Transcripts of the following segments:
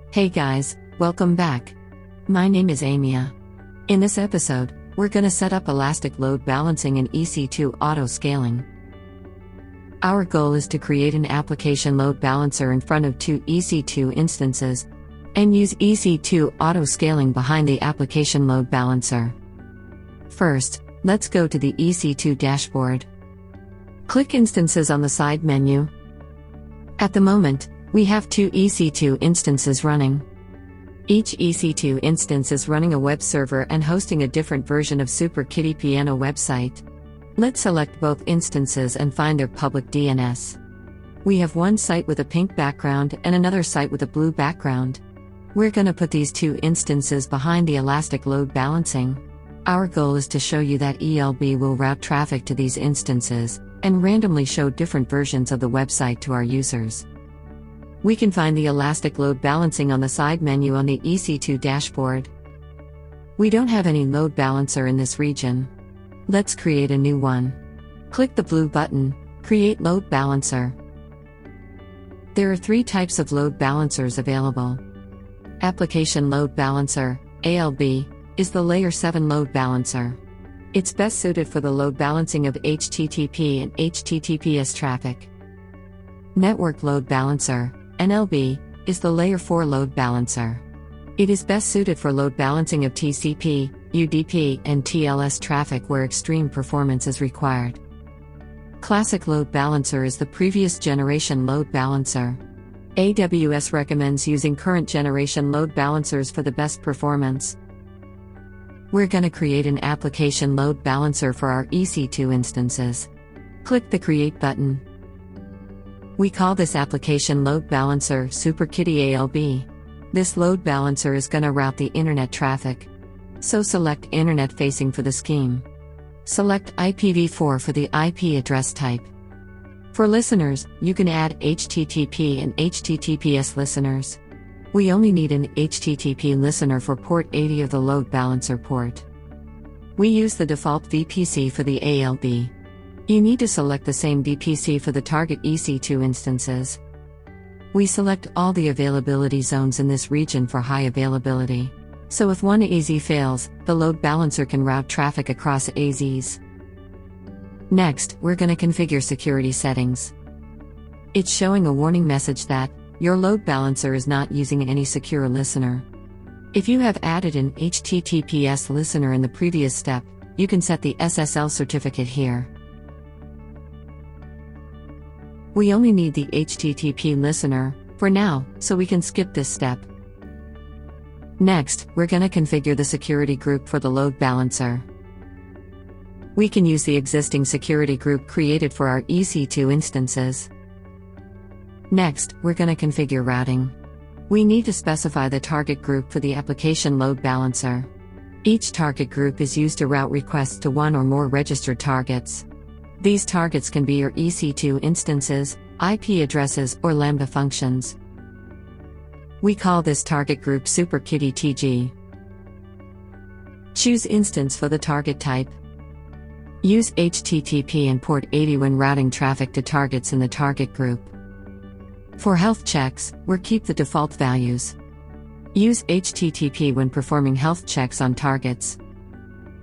Hey guys, welcome back. My name is AMI. In this episode, we're gonna set up elastic load balancing in EC2 Auto Scaling. Our goal is to create an application load balancer in front of two EC2 instances, and use EC2 Auto Scaling behind the application load balancer. First, let's go to the EC2 dashboard. Click Instances on the side menu. At the moment, we have two EC2 instances running. Each EC2 instance is running a web server and hosting a different version of Super Kitty Piano website. Let's select both instances and find their public DNS. We have one site with a pink background and another site with a blue background. We're gonna put these two instances behind the elastic load balancing. Our goal is to show you that ELB will route traffic to these instances, and randomly show different versions of the website to our users. We can find the elastic load balancing on the side menu on the EC2 dashboard. We don't have any load balancer in this region. Let's create a new one. Click the blue button, Create Load Balancer. There are three types of load balancers available. Application Load Balancer, ALB, is the Layer 7 load balancer. It's best suited for the load balancing of HTTP and HTTPS traffic. Network Load Balancer, NLB, is the Layer 4 load balancer. It is best suited for load balancing of TCP, UDP, and TLS traffic where extreme performance is required. Classic Load Balancer is the previous generation load balancer. AWS recommends using current generation load balancers for the best performance. We're gonna create an application load balancer for our EC2 instances. Click the Create button. We call this application load balancer SuperKitty ALB. This load balancer is gonna route the internet traffic. So select Internet Facing for the scheme. Select IPv4 for the IP address type. For listeners, you can add HTTP and HTTPS listeners. We only need an HTTP listener for port 80 of the load balancer port. We use the default VPC for the ALB. You need to select the same VPC for the target EC2 instances. We select all the availability zones in this region for high availability. So if one AZ fails, the load balancer can route traffic across AZs. Next, we're going to configure security settings. It's showing a warning message that your load balancer is not using any secure listener. If you have added an HTTPS listener in the previous step, you can set the SSL certificate here. We only need the HTTP listener, for now, so we can skip this step. Next, we're gonna configure the security group for the load balancer. We can use the existing security group created for our EC2 instances. Next, we're gonna configure routing. We need to specify the target group for the application load balancer. Each target group is used to route requests to one or more registered targets. These targets can be your EC2 instances, IP addresses, or Lambda functions. We call this target group SuperKitty TG. Choose instance for the target type. Use HTTP and port 80 when routing traffic to targets in the target group. For health checks, we'll keep the default values. Use HTTP when performing health checks on targets.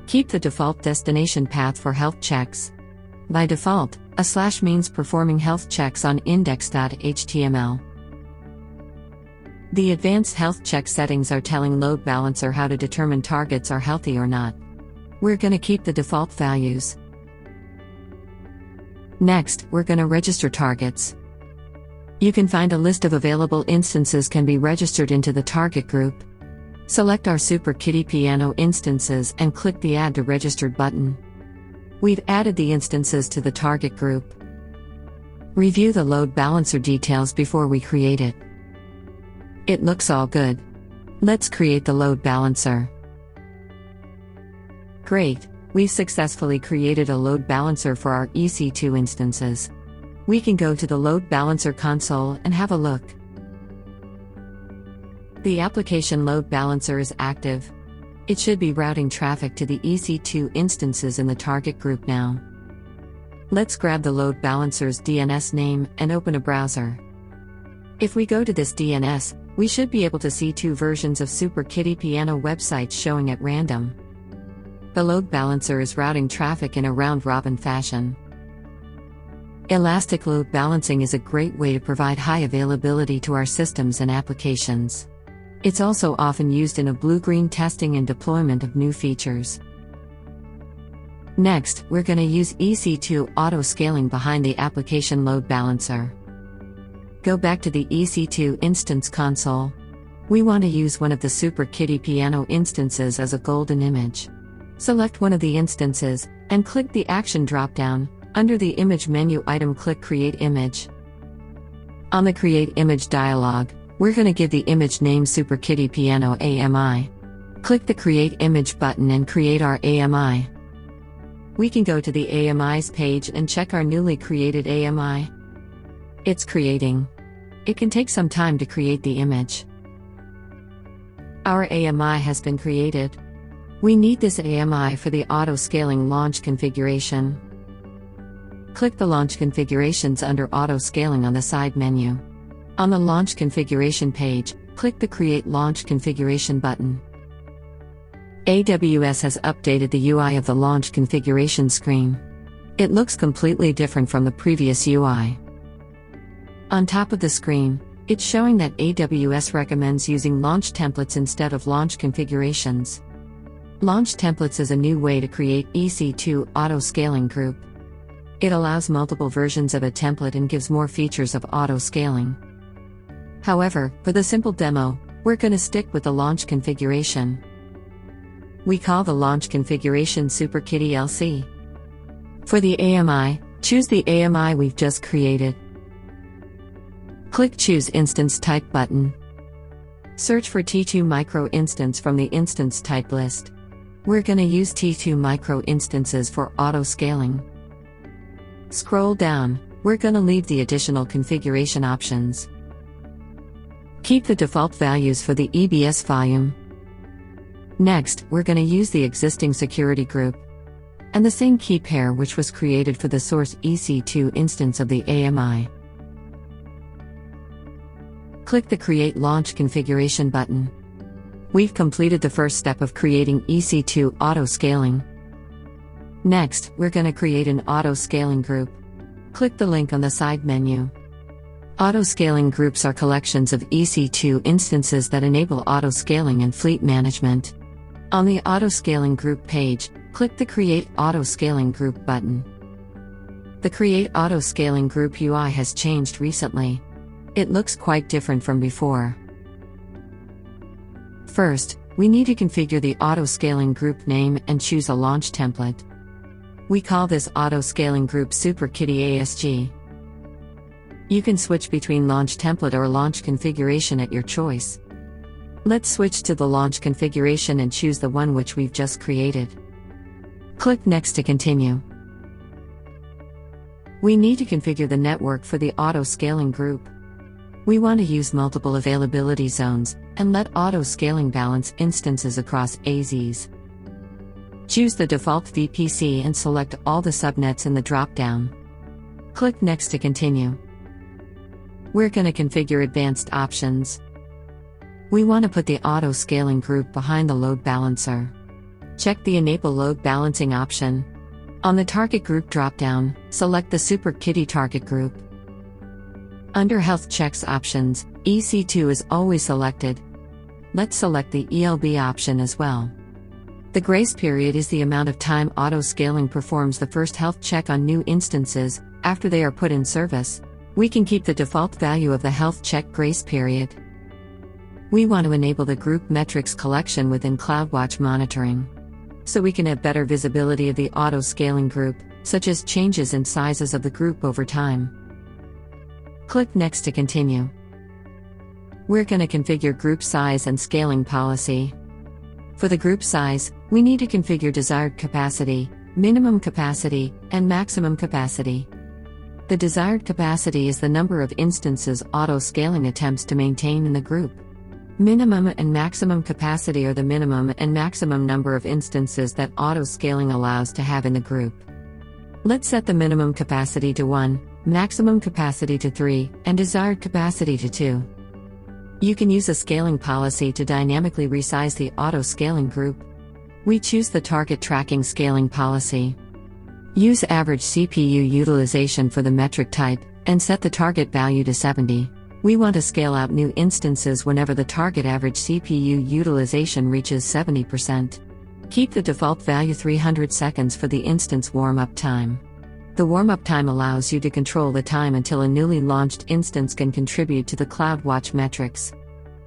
Keep the default destination path for health checks. By default, / means performing health checks on index.html. The advanced health check settings are telling load balancer how to determine targets are healthy or not. We're gonna keep the default values. Next, we're gonna register targets. You can find a list of available instances can be registered into the target group. Select our Super Kitty Piano instances and click the Add to Registered button. We've added the instances to the target group. Review the load balancer details before we create it. It looks all good. Let's create the load balancer. Great, we've successfully created a load balancer for our EC2 instances. We can go to the load balancer console and have a look. The application load balancer is active. It should be routing traffic to the EC2 instances in the target group now. Let's grab the load balancer's DNS name and open a browser. If we go to this DNS, we should be able to see two versions of SuperKitty Piano websites showing at random. The load balancer is routing traffic in a round-robin fashion. Elastic load balancing is a great way to provide high availability to our systems and applications. It's also often used in a blue-green testing and deployment of new features. Next, we're going to use EC2 Auto Scaling behind the application load balancer. Go back to the EC2 Instance Console. We want to use one of the SuperKitty Piano instances as a golden image. Select one of the instances, and click the Action dropdown. Under the Image menu item, click Create Image. On the Create Image dialog, we're going to give the image name SuperKitty Piano AMI. Click the Create Image button and create our AMI. We can go to the AMI's page and check our newly created AMI. It's creating. It can take some time to create the image. Our AMI has been created. We need this AMI for the auto scaling launch configuration. Click the Launch Configurations under Auto Scaling on the side menu. On the Launch Configuration page, click the Create Launch Configuration button. AWS has updated the UI of the Launch Configuration screen. It looks completely different from the previous UI. On top of the screen, it's showing that AWS recommends using launch templates instead of launch configurations. Launch templates is a new way to create EC2 Auto Scaling group. It allows multiple versions of a template and gives more features of auto scaling. However, for the simple demo, we're going to stick with the launch configuration. We call the launch configuration SuperKitty LC. For the AMI, choose the AMI we've just created. Click Choose Instance Type button. Search for T2 Micro Instance from the instance type list. We're going to use T2 Micro Instances for auto scaling. Scroll down, we're going to leave the additional configuration options. Keep the default values for the EBS volume. Next, we're going to use the existing security group and the same key pair which was created for the source EC2 instance of the AMI. Click the Create Launch Configuration button. We've completed the first step of creating EC2 Auto Scaling. Next, we're going to create an auto scaling group. Click the link on the side menu. Auto scaling groups are collections of EC2 instances that enable auto scaling and fleet management. On the auto scaling group page, click the Create Auto Scaling Group button. The Create Auto Scaling Group UI has changed recently. It looks quite different from before. First, we need to configure the auto scaling group name and choose a launch template. We call this auto scaling group SuperKitty ASG. You can switch between launch template or launch configuration at your choice. Let's switch to the launch configuration and choose the one which we've just created. Click Next to continue. We need to configure the network for the auto scaling group. We want to use multiple availability zones and let auto scaling balance instances across AZs. Choose the default VPC and select all the subnets in the drop-down. Click Next to continue. We're going to configure advanced options. We want to put the auto scaling group behind the load balancer. Check the Enable Load Balancing option. On the Target Group drop-down, select the SuperKitty Target Group. Under Health Checks options, EC2 is always selected. Let's select the ELB option as well. The grace period is the amount of time auto scaling performs the first health check on new instances after they are put in service. We can keep the default value of the health check grace period. We want to enable the group metrics collection within CloudWatch monitoring, so we can have better visibility of the auto scaling group, such as changes in sizes of the group over time. Click Next to continue. We're going to configure group size and scaling policy. For the group size, we need to configure desired capacity, minimum capacity, and maximum capacity. The desired capacity is the number of instances auto scaling attempts to maintain in the group. Minimum and maximum capacity are the minimum and maximum number of instances that auto scaling allows to have in the group. Let's set the minimum capacity to 1, maximum capacity to 3, and desired capacity to 2. You can use a scaling policy to dynamically resize the auto scaling group. We choose the target tracking scaling policy. Use average CPU utilization for the metric type, and set the target value to 70. We want to scale out new instances whenever the target average CPU utilization reaches 70%. Keep the default value 300 seconds for the instance warm-up time. The warm-up time allows you to control the time until a newly launched instance can contribute to the CloudWatch metrics.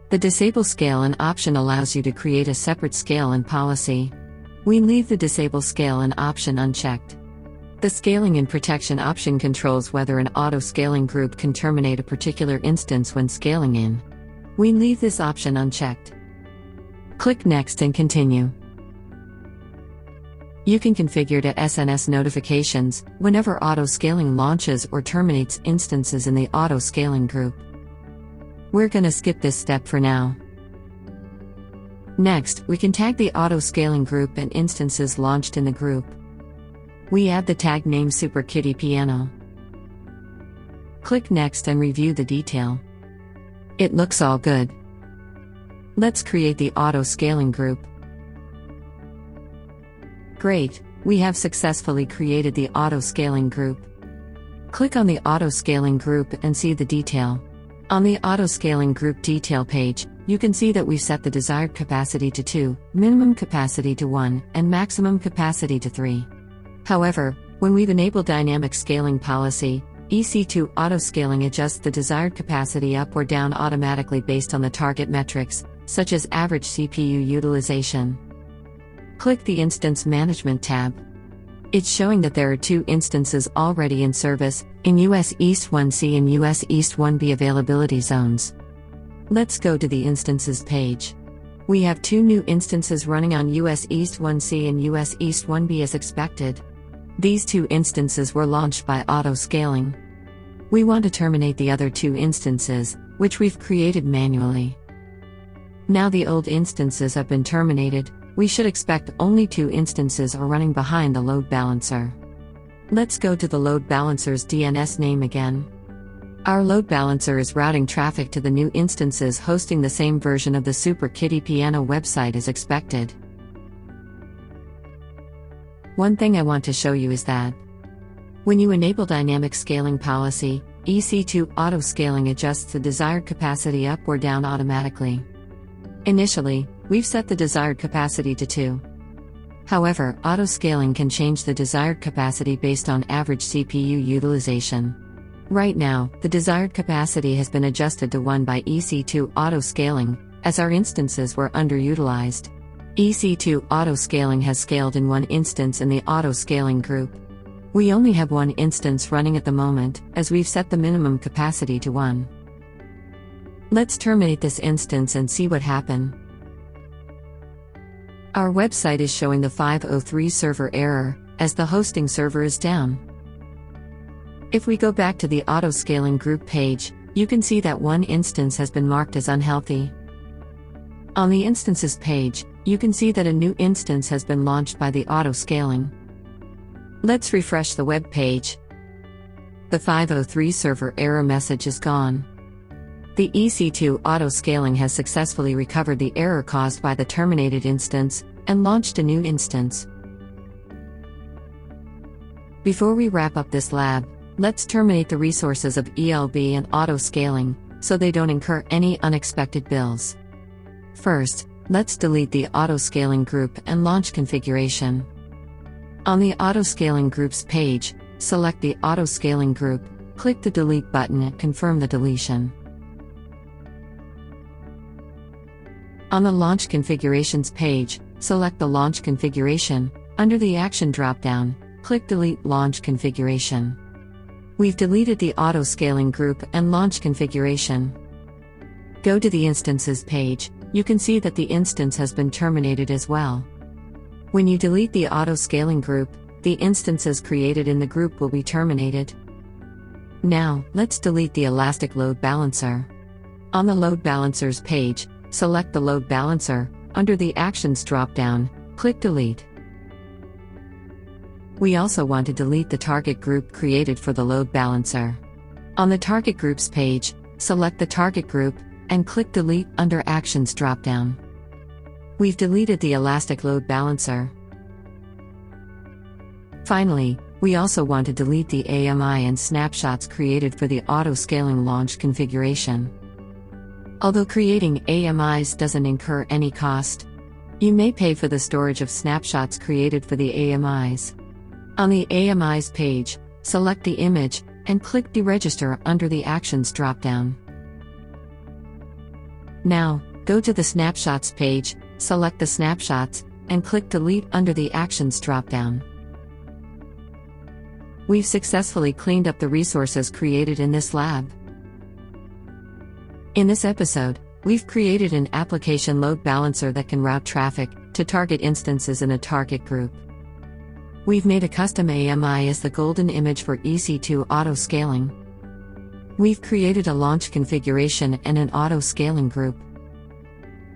The Disable Scale In option allows you to create a separate scale in policy. We leave the Disable Scale In option unchecked. The Scaling In Protection option controls whether an auto-scaling group can terminate a particular instance when scaling in. We leave this option unchecked. Click Next and continue. You can configure to SNS notifications whenever auto-scaling launches or terminates instances in the auto-scaling group. We're gonna skip this step for now. Next, we can tag the auto-scaling group and instances launched in the group. We add the tag name SuperKittyPiano. Click Next and review the detail. It looks all good. Let's create the auto-scaling group. Great, we have successfully created the auto-scaling group. Click on the auto-scaling group and see the detail. On the auto-scaling group detail page, you can see that we've set the desired capacity to 2, minimum capacity to 1, and maximum capacity to 3. However, when we've enabled dynamic scaling policy, EC2 Auto Scaling adjusts the desired capacity up or down automatically based on the target metrics, such as average CPU utilization. Click the Instance Management tab. It's showing that there are 2 instances already in service, in US East 1C and US East 1B availability zones. Let's go to the Instances page. We have 2 new instances running on US East 1C and US East 1B as expected. These 2 instances were launched by auto scaling. We want to terminate the other 2 instances, which we've created manually. Now the old instances have been terminated, we should expect only 2 instances are running behind the load balancer. Let's go to the load balancer's DNS name again. Our load balancer is routing traffic to the new instances hosting the same version of the SuperKittyPiano website as expected. One thing I want to show you is that when you enable dynamic scaling policy, EC2 Auto Scaling adjusts the desired capacity up or down automatically. Initially, we've set the desired capacity to 2. However, auto scaling can change the desired capacity based on average CPU utilization. Right now, the desired capacity has been adjusted to 1 by EC2 Auto Scaling, as our instances were underutilized. EC2 Auto Scaling has scaled in 1 instance in the auto scaling group. We only have 1 instance running at the moment, as we've set the minimum capacity to 1. Let's terminate this instance and see what happened. Our website is showing the 503 server error, as the hosting server is down. If we go back to the auto scaling group page, you can see that 1 instance has been marked as unhealthy. On the instances page, you can see that a new instance has been launched by the auto scaling. Let's refresh the web page. The 503 server error message is gone. The EC2 Auto Scaling has successfully recovered the error caused by the terminated instance, and launched a new instance. Before we wrap up this lab, let's terminate the resources of ELB and Auto Scaling, so they don't incur any unexpected bills. First, let's delete the Auto Scaling group and launch configuration. On the Auto Scaling Groups page, select the Auto Scaling group, click the Delete button and confirm the deletion. On the Launch Configurations page, select the Launch Configuration. Under the Action drop-down, click Delete Launch Configuration. We've deleted the Auto Scaling group and Launch Configuration. Go to the Instances page, you can see that the instance has been terminated as well. When you delete the Auto Scaling group, the instances created in the group will be terminated. Now, let's delete the Elastic Load Balancer. On the Load Balancers page, select the Load Balancer. Under the Actions drop-down, click Delete. We also want to delete the target group created for the load balancer. On the target groups page, select the target group, and click Delete under Actions dropdown. We've deleted the Elastic Load Balancer. Finally, we also want to delete the AMI and snapshots created for the auto scaling launch configuration. Although creating AMIs doesn't incur any cost, you may pay for the storage of snapshots created for the AMIs. On the AMIs page, select the image, and click Deregister under the Actions dropdown. Now, go to the Snapshots page, select the snapshots, and click Delete under the Actions dropdown. We've successfully cleaned up the resources created in this lab. In this episode, we've created an application load balancer that can route traffic to target instances in a target group. We've made a custom AMI as the golden image for EC2 Auto Scaling. We've created a launch configuration and an auto scaling group.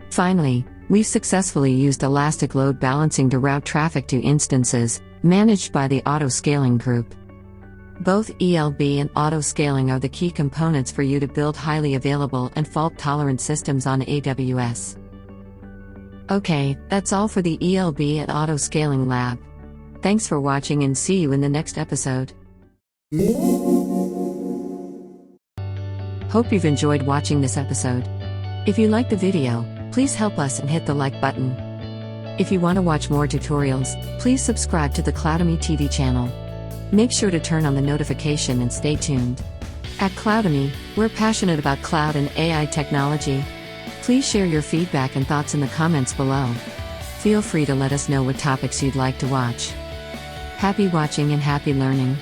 Finally, we've successfully used elastic load balancing to route traffic to instances managed by the auto scaling group. Both ELB and auto scaling are the key components for you to build highly available and fault-tolerant systems on AWS. Okay, that's all for the ELB and Auto Scaling Lab. Thanks for watching and see you in the next episode. Hope you've enjoyed watching this episode. If you liked the video, please help us and hit the like button. If you want to watch more tutorials, please subscribe to the Cloudemy TV channel. Make sure to turn on the notification and stay tuned. At Cloudemy, we're passionate about cloud and AI technology. Please share your feedback and thoughts in the comments below. Feel free to let us know what topics you'd like to watch. Happy watching and happy learning.